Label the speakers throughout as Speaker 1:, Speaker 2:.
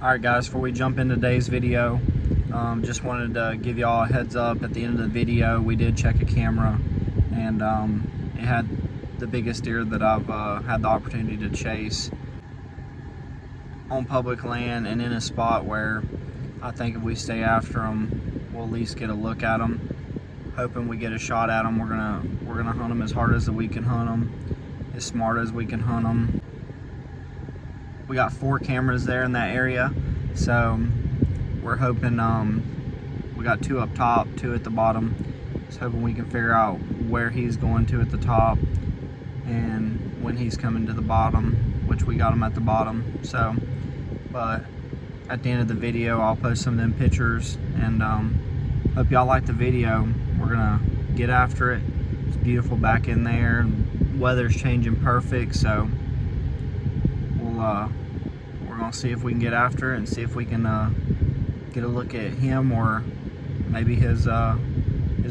Speaker 1: Alright guys, before we jump into today's video, just wanted to give y'all a heads up. At the end of the video, we did check a camera, and it had the biggest deer that I've had the opportunity to chase on public land and in a spot where I think if we stay after them, we'll at least get a look at them. Hoping we get a shot at them. We're gonna hunt them as hard as we can hunt them, as smart as we can hunt them. We got 4 cameras there in that area, so we're hoping we got 2 up top, 2 at the bottom. Just hoping we can figure out where he's going to at the top and when he's coming to the bottom, which we got him at the bottom. So, but at the end of the video, I'll post some of them pictures, and hope y'all like the video. We're gonna get after it. It's beautiful back in there. Weather's changing perfect, so we're gonna see if we can get after it and see if we can get a look at him, or maybe his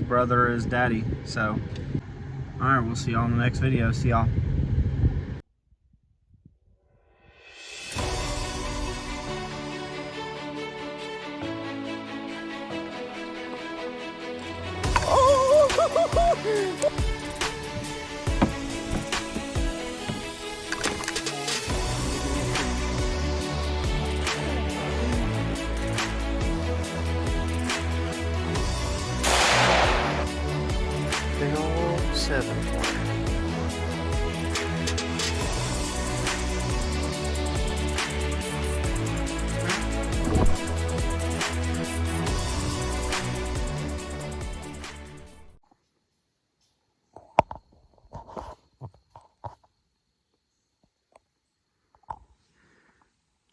Speaker 1: brother or his daddy. So, all right, we'll see y'all in the next video. See y'all. Big old 7-pointer.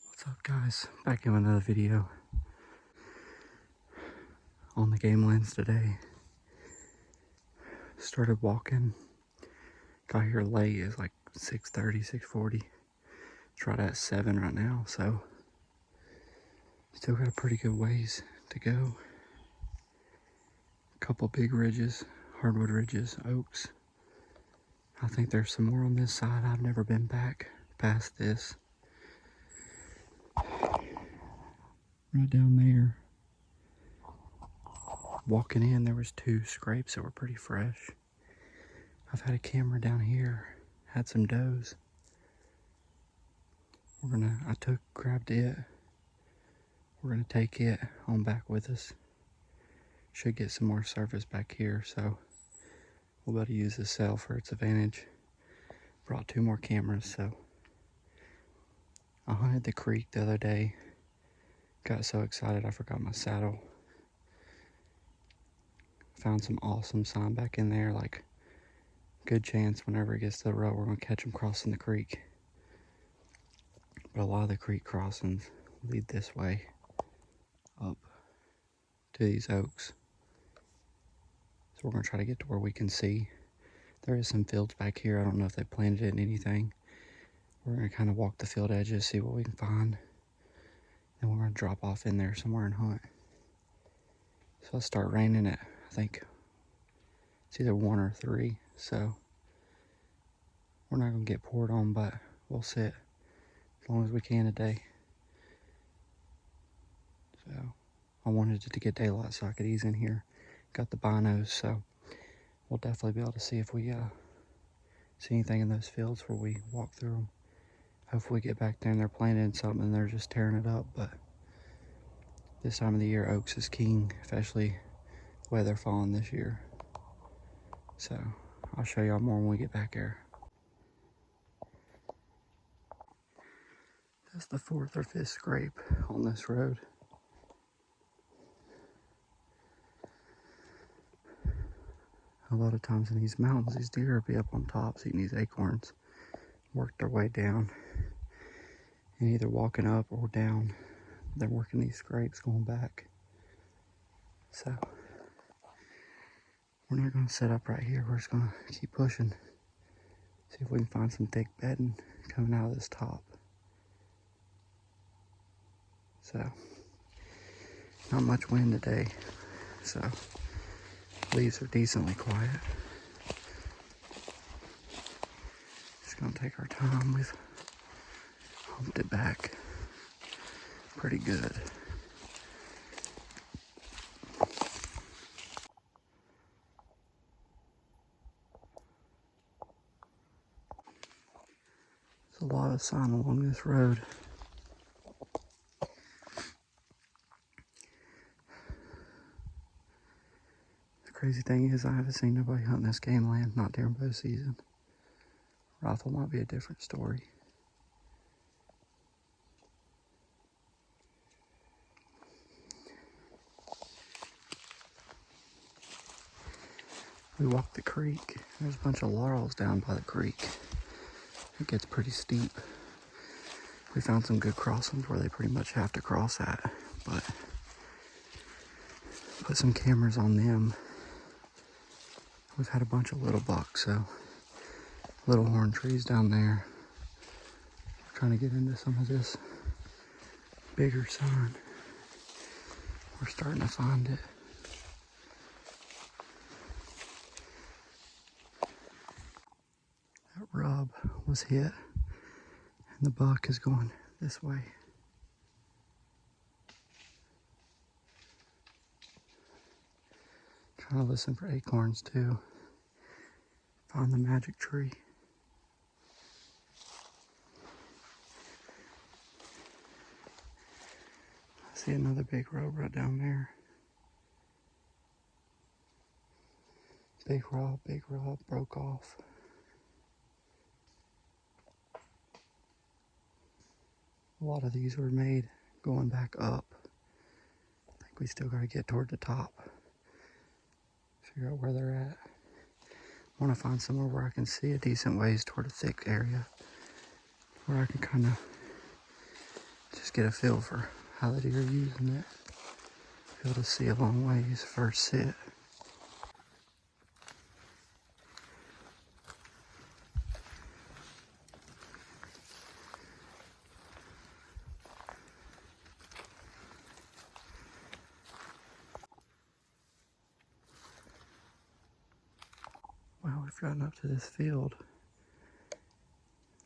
Speaker 1: What's up, guys? Back in with another video on the game lens today. Started walking, got here late. It's like 6:30, 6:40. It's right at 7 right now, so still got a pretty good ways to go. Couple big ridges, hardwood ridges, oaks. I think there's some more on this side. I've never been back past this. Right down there, walking in, there was 2 scrapes that were pretty fresh. I've had a camera down here, had some does. Grabbed it. We're gonna take it on back with us. Should get some more surface back here, so we'll be able to use this cell for its advantage. Brought 2 more cameras, so I hunted the creek the other day. Got so excited I forgot my saddle. Found some awesome sign back in there, like good chance whenever it gets to the road we're gonna catch them crossing the creek. But a lot of the creek crossings lead this way up to these oaks. So we're gonna try to get to where we can see. There is some fields back here. I don't know if they planted it in anything. We're gonna kind of walk the field edges, see what we can find. Then we're gonna drop off in there somewhere and hunt. So it'll start raining at, I think it's either 1 or 3. So we're not gonna get poured on, but we'll sit as long as we can today. So I wanted it to get daylight so I could ease in here. Got the binos, so we'll definitely be able to see if we see anything in those fields where we walk through them. Hopefully we get back there and they're planting something and they're just tearing it up. But this time of the year, oaks is king, especially the way they're falling this year. So I'll show y'all more when we get back there. That's the 4th or 5th scrape on this road. A lot of times in these mountains, these deer will be up on tops eating these acorns, work their way down, and either walking up or down, they're working these scrapes going back. So we're not going to set up right here. We're just going to keep pushing, see if we can find some thick bedding coming out of this top. So not much wind today, so leaves are decently quiet. Just gonna take our time. We've humped it back pretty good. There's a lot of sign along this road. The crazy thing is I haven't seen nobody hunting this game land, not during bow season. Rifle might be a different story. We walked the creek. There's a bunch of laurels down by the creek. It gets pretty steep. We found some good crossings where they pretty much have to cross at, but put some cameras on them. We've had a bunch of little bucks, so little horn trees down there. We're trying to get into some of this bigger sign. We're starting to find it. That rub was hit, and the buck is going this way. Trying to listen for acorns too. Find the magic tree. I see another big rub right down there. Big rub, broke off. A lot of these were made going back up. I think we still got to get toward the top. Figure out where they're at. I want to find somewhere where I can see a decent ways toward a thick area, where I can kind of just get a feel for how the deer are using it. Be able to see a long ways first sit. Well, we've gotten up to this field.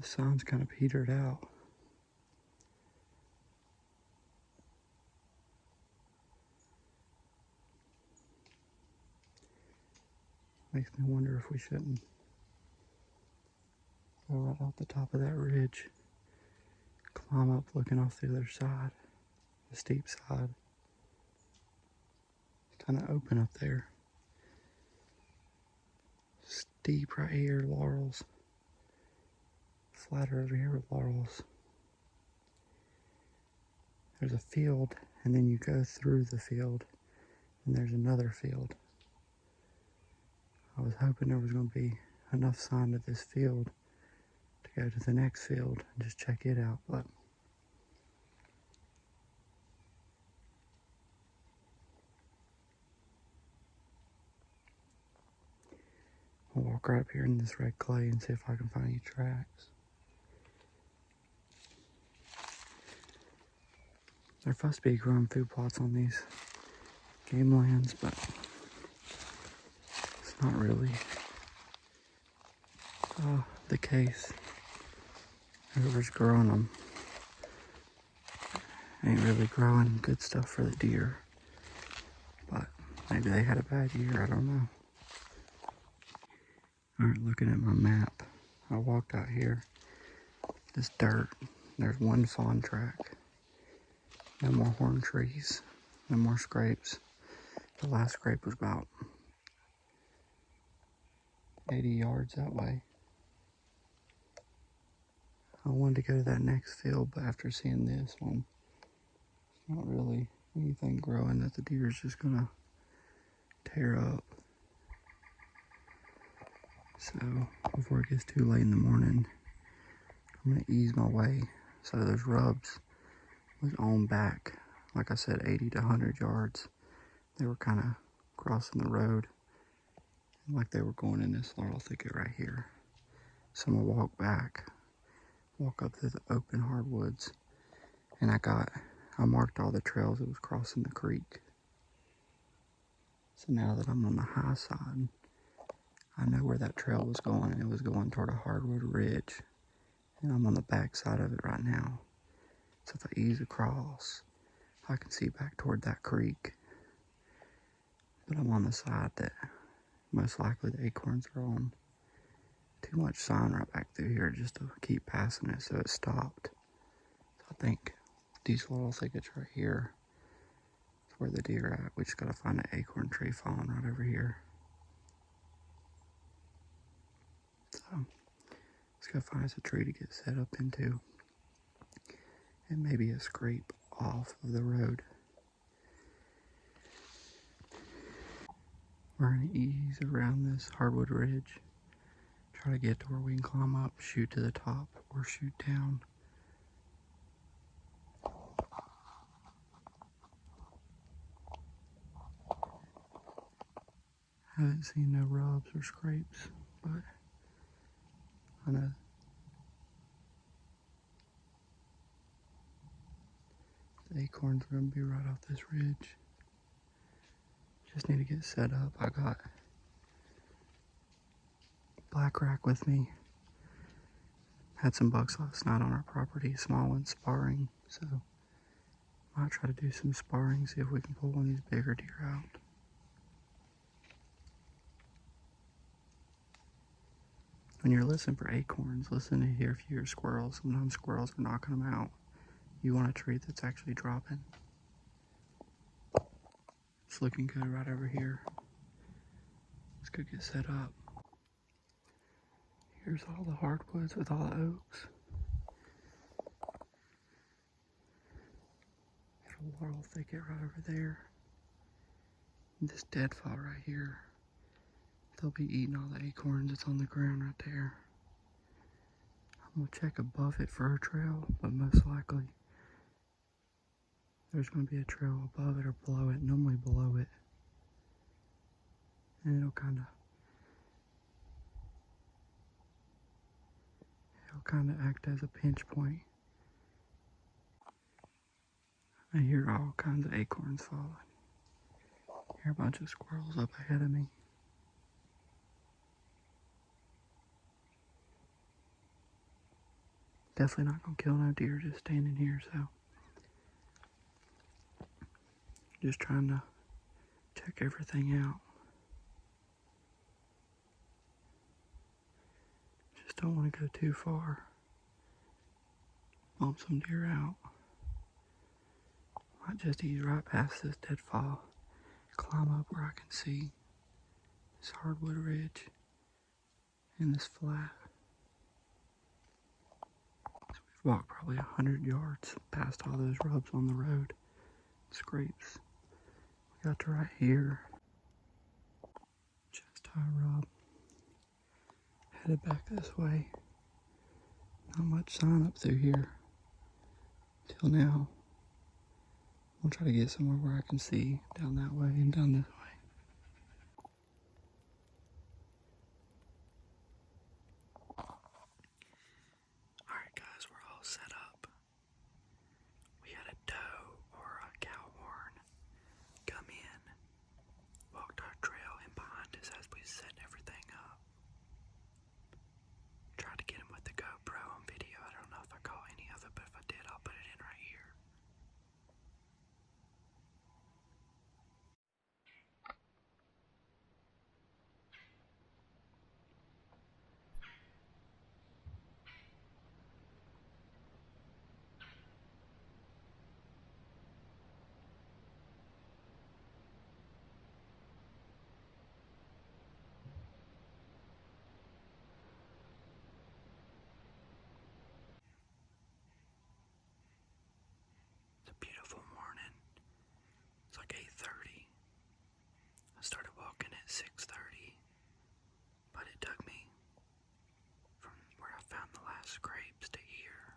Speaker 1: The sun's kind of petered out. Makes me wonder if we shouldn't go right off the top of that ridge, climb up looking off the other side, the steep side. It's kind of open up there. Steep right here, laurels. Flatter over here with laurels. There's a field, and then you go through the field, and there's another field. I was hoping there was going to be enough sign of this field to go to the next field and just check it out, but I'll walk right up here in this red clay and see if I can find any tracks. There must be growing food plots on these game lands, but it's not really the case. Whoever's growing them ain't really growing good stuff for the deer, but maybe they had a bad year, I don't know. Alright, looking at my map, I walked out here, this dirt, there's one fawn track, no more horn trees, no more scrapes. The last scrape was about 80 yards that way. I wanted to go to that next field, but after seeing this one, it's not really anything growing that the deer's just gonna tear up. So before it gets too late in the morning, I'm gonna ease my way. So those rubs was on back, like I said, 80 to 100 yards. They were kind of crossing the road, like they were going in this laurel thicket right here. So I'm gonna walk back, walk up to the open hardwoods, and I marked all the trails that was crossing the creek. So now that I'm on the high side, I know where that trail was going, and it was going toward a hardwood ridge. And I'm on the back side of it right now. So if I ease across, I can see back toward that creek. But I'm on the side that most likely the acorns are on. Too much sign right back through here just to keep passing it, so it stopped. So I think these little thickets right here is where the deer are at. We just gotta find an acorn tree falling right over here. So let's go find us a tree to get set up into, and maybe a scrape off of the road. We're gonna ease around this hardwood ridge, try to get to where we can climb up, shoot to the top, or shoot down. Haven't seen no rubs or scrapes, but I know the acorns are gonna be right off this ridge. Just need to get set up. I got black rack with me. Had some bucks last night on our property, small ones sparring, so might try to do some sparring, see if we can pull one of these bigger deer out. When you're listening for acorns, listen to hear if you hear squirrels. Sometimes squirrels are knocking them out. You want a tree that's actually dropping. It's looking good right over here. Let's go get set up. Here's all the hardwoods with all the oaks. Got a laurel thicket right over there. And this deadfall right here. They'll be eating all the acorns that's on the ground right there. I'm gonna check above it for a trail, but most likely there's gonna be a trail above it or below it, normally below it. And it'll kinda act as a pinch point. I hear all kinds of acorns falling. I hear a bunch of squirrels up ahead of me. Definitely not gonna kill no deer just standing here, so just trying to check everything out. Just don't want to go too far. Bump some deer out. Might just ease right past this deadfall, climb up where I can see this hardwood ridge and this flat. So we've walked probably 100 yards past all those rubs on the road, scrapes. We got to right here, chest high rub. Headed back this way. Not much sign up through here till now. We'll try to get somewhere where I can see down that way and down this way. Alright guys, we're all set up. We had a doe or a cow horn come in, walked our trail in behind us as we set everything up. Tried to get him with the GoPro on video. I don't know if I caught any of it, but if I did, I'll put it in right here. It's a beautiful morning. It's like 8:30. I started walking at 6:30, but it took me from where I found the last scrapes to here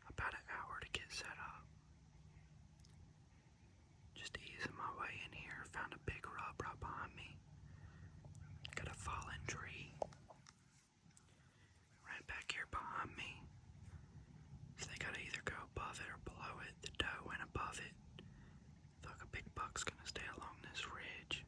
Speaker 1: about an hour to get set up. Just easing my way in here, found a big rub right behind me. Got a fallen tree right back here behind me. So they gotta either go above it or below it. The doe went above it. Feel like a big buck's gonna stay along this ridge.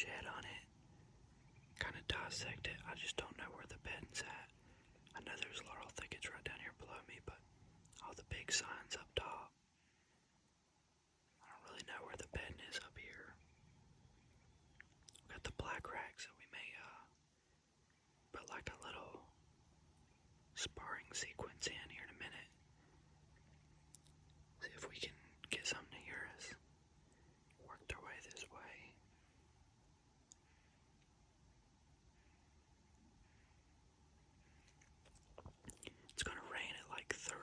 Speaker 2: shed on it, kind of dissect it. I just don't know where the bedding's at. I know there's laurel thickets right down here below me, but all the big signs up top. I don't really know where the bedding is up here. We've got the black rack, so we may put like a little sparring sequence in here in a minute. See if we can get something to hear us. Work their way this way. It's gonna rain at like 3,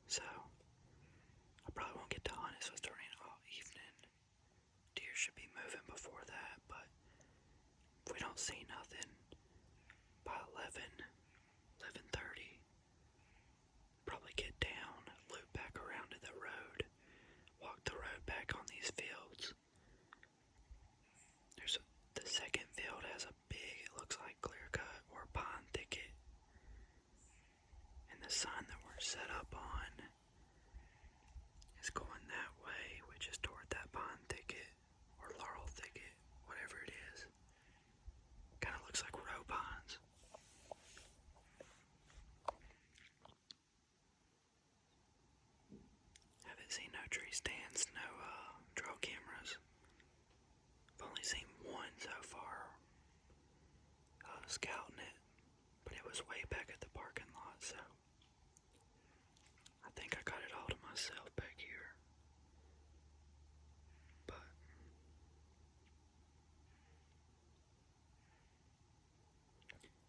Speaker 2: so I probably won't get to hunt. It's supposed to rain all evening. Deer should be moving before that, but if we don't see nothing by 11:30, probably get down, loop back around to the road, walk the road back on these fields. The second field has a big, it looks like clear cut or pine thicket. And the sign that we're set up on is going that way, which is toward that pine thicket or laurel thicket, whatever it is. Kind of looks like row pines. Haven't seen no tree stands, no trail cameras. I've only seen one so far, scouting it, but it was way back at the parking lot, so I think I got it all to myself back here. But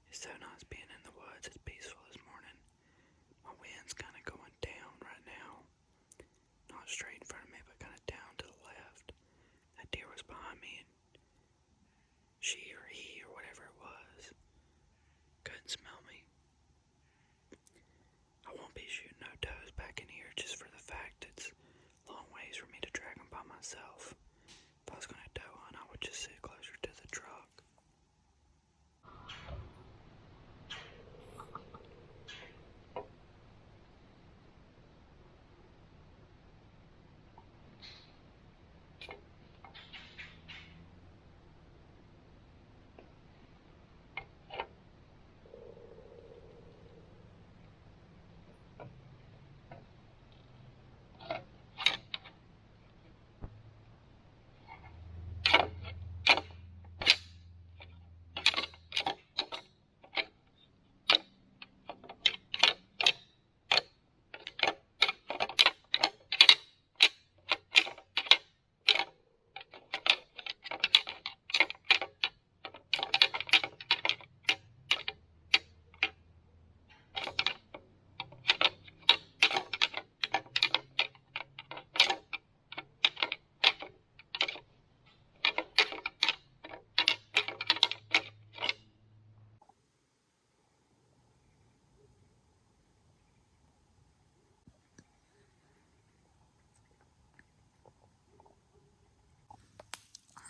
Speaker 2: it's so nice being in the woods. It's peaceful this morning. My wind's kind of going down right now. Not straight in front of me, but kind of down to the left. That deer was behind me, and she or he or whatever it was couldn't smell me. I won't be shooting no does back in here just for the fact it's long ways for me to drag them by myself. If I was going to doe hunt, I would just sit closer to the truck.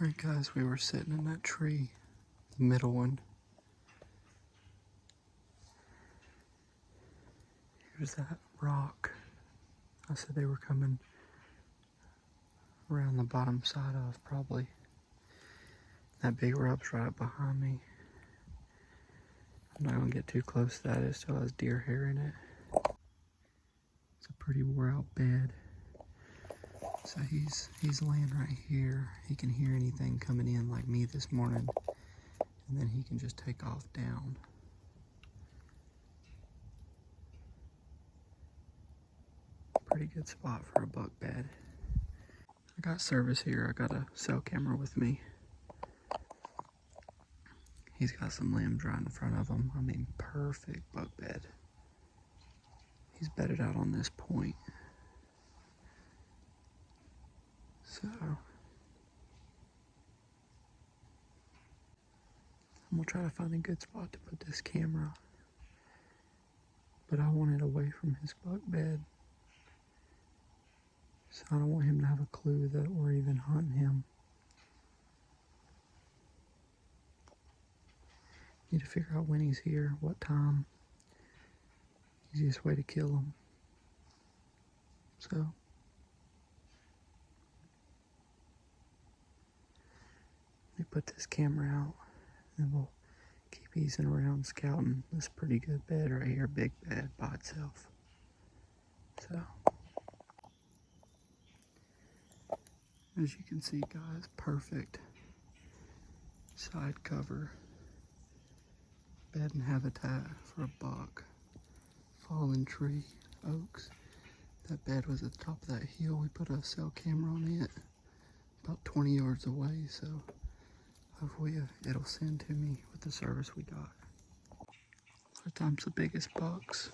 Speaker 2: Alright guys, we were sitting in that tree, the middle one. Here's that rock. I said they were coming around the bottom side of, probably. That big rub's right up behind me. I'm not gonna get too close to that, it still has deer hair in it. It's a pretty wore out bed. So he's laying right here. He can hear anything coming in like me this morning, and then he can just take off down. Pretty good spot for a buck bed. I got service here. I got a cell camera with me. He's got some limbs right in front of him. I mean, perfect buck bed. He's bedded out on this point. So I'm gonna try to find a good spot to put this camera, but I want it away from his buck bed, so I don't want him to have a clue that we're even hunting him. Need to figure out when he's here, what time. Easiest way to kill him. So let me put this camera out and we'll keep easing around scouting this pretty good bed right here, big bed by itself. So, as you can see guys, perfect side cover, bed and habitat for a buck, fallen tree, oaks. That bed was at the top of that hill. We put a cell camera on it about 20 yards away, so hopefully it'll send to me with the service we got. A lot of times the biggest bucks.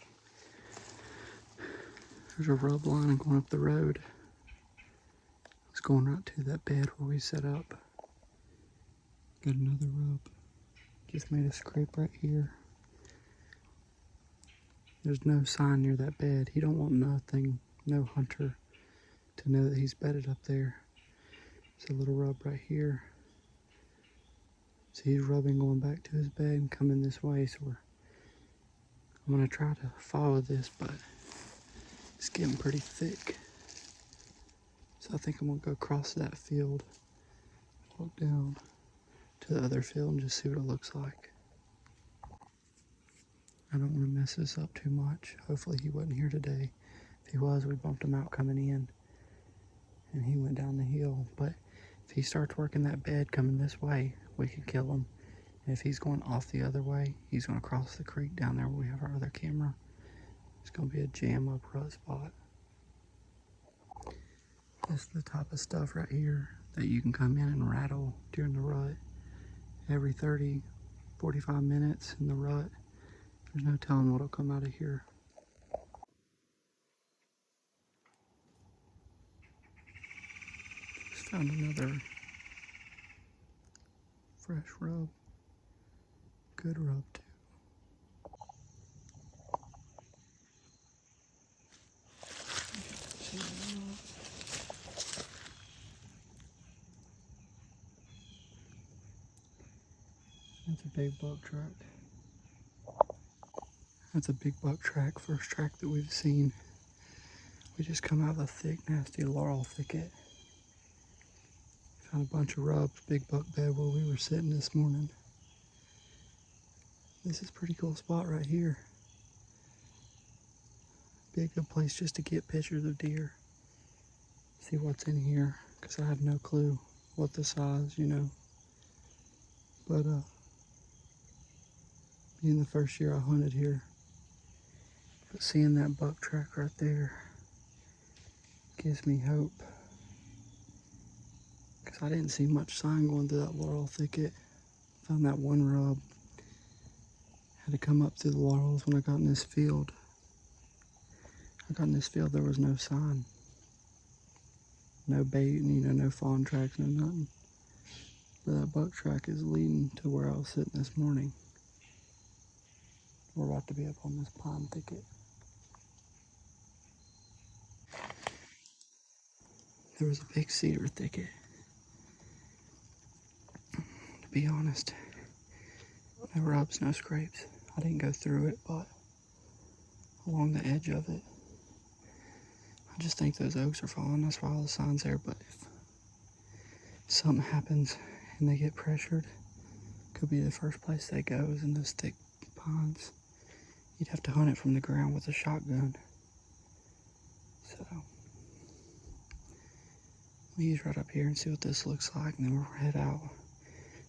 Speaker 2: There's a rub line going up the road. It's going right to that bed where we set up. Got another rub. Just made a scrape right here. There's no sign near that bed. He don't want nothing, no hunter, to know that he's bedded up there. There's a little rub right here. So he's rubbing going back to his bed and coming this way. So I'm gonna try to follow this, but it's getting pretty thick. So I think I'm gonna go across that field, walk down to the other field and just see what it looks like. I don't want to mess this up too much. Hopefully he wasn't here today. If he was, we bumped him out coming in and he went down the hill. But if he starts working that bed coming this way, we could kill him. And if he's going off the other way, he's going to cross the creek down there where we have our other camera. It's going to be a jam up rut spot. This is the type of stuff right here that you can come in and rattle during the rut. Every 30, 45 minutes in the rut. There's no telling what'll come out of here. Just found another fresh rub. Good rub too. That's a big buck track. That's a big buck track, first track that we've seen. We just come out of a thick, nasty laurel thicket. Found a bunch of rubs, big buck bed where we were sitting this morning. This is a pretty cool spot right here. Be a good place just to get pictures of deer. See what's in here, because I have no clue what the size, you know. But being the first year I hunted here, but seeing that buck track right there gives me hope. Because I didn't see much sign going through that laurel thicket. Found that one rub. Had to come up through the laurels when I got in this field. I got in this field, there was no sign. No bait, you know, no fawn tracks, no nothing. But that buck track is leading to where I was sitting this morning. We're about to be up on this pine thicket. There was a big cedar thicket. To be honest, no rubs, no scrapes. I didn't go through it, but along the edge of it. I just think those oaks are falling, that's why all the signs there. But if something happens and they get pressured, could be the first place they go is in those thick pines. You'd have to hunt it from the ground with a shotgun. So we'll use right up here and see what this looks like, and then we'll head out.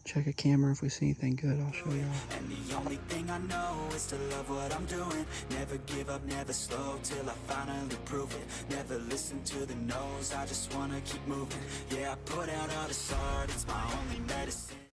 Speaker 2: Check a camera. If we see anything good, I'll show y'all.
Speaker 3: And the only thing I know is to love what I'm doing. Never give up, never slow, till I finally prove it. Never listen to the no's, I just wanna keep moving. Yeah, I put out all this art, it's my only medicine.